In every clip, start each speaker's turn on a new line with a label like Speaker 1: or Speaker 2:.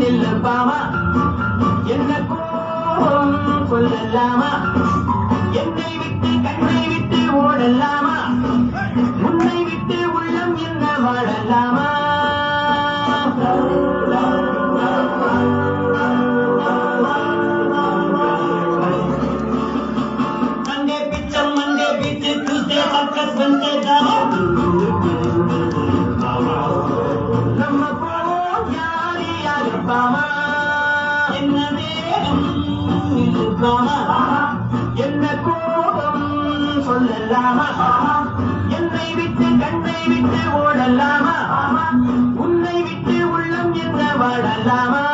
Speaker 1: நில்லப்பாமா என்ன கோபம் சொல்லலாமா என்னை விட்டு கண்ணை விட்டு ஓடலாமா உன்னை விட்டு உள்ளம் என்ன வாழலாமா மண்டே பிச்சம் மண்டே பிச்சு துசே சர்க்கஸ் बनते जाओ நம்ம போவோம் யாரி யாருப்பாமா என்ன நேரம் நில்லுப்பாமா என்ன கோபம் சொல்லலாமா என்னை விட்டு கண்ணை விட்டு ஓடலாமா உன்னை விட்டு உள்ளம் என்ன வாழலாமா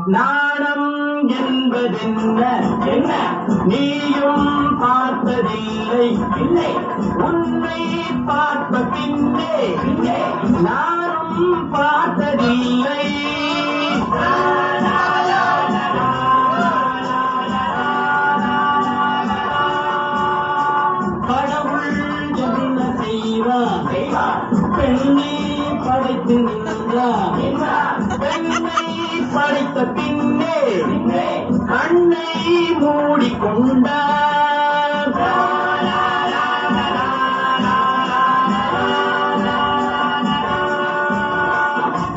Speaker 1: நாணம் என்பதென்ன என்ன நீயும் பார்த்ததில்லை இல்லை உன்னை பார்த்த பின்னே நானும் பார்த்ததில்லை கடவுள் என்ன செய்வார் பெண்ணை படைத்து நின்றார் பெண்ணை படைத்த பின்னே கண்ணை மூடிக்கொண்டார்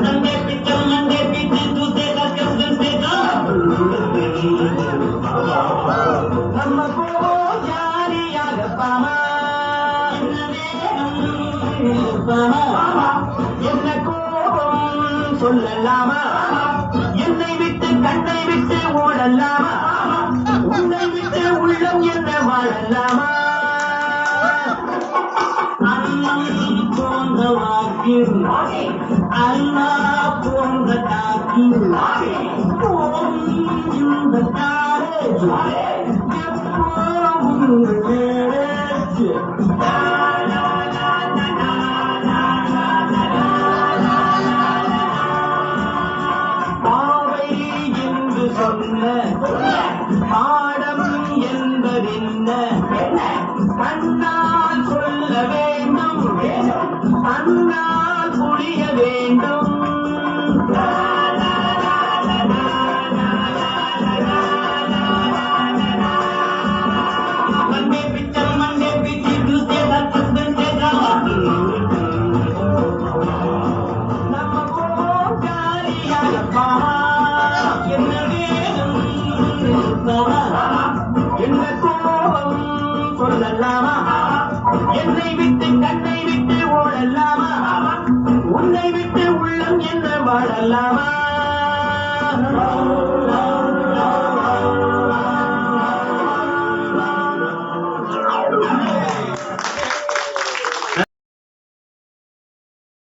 Speaker 1: நந்தே பிச்சம் நந்தே பிச்சு தூசே சர்க்கஸ் बनते जाओ நம்ம போவோம் யாரியாகப்பாமா என்ன கோபம் சொல்லலாமா என்னை விட்டு கண்ணை விட்டு ஓடலாமா உன்னை விட்டு உள்ளம் என்ன வாழலாமா அண்ணம் போன்ற வாக்கில் அண்ணா போன்ற காக்கில் போம் இந்த காலேஜ் எப்போதும் மேரேஜ் பாடம் என்பதென்ன கண்ணால் சொல்ல வேண்டும் கண்ணால் புரிய வேண்டும் மண்டே பிச்சம் மண்டே பிச்சு துசே சர்க்கஸ் बनते जाओ நம்ம போவோம் யாரியாகப்பாமா என்ன வேணும் என்ன கோபம் சொல்லலாமா என்னை விட்டு கண்ணை விட்டு ஓடலாமா உன்னை விட்டு உள்ளம் என்ன வாழலாமா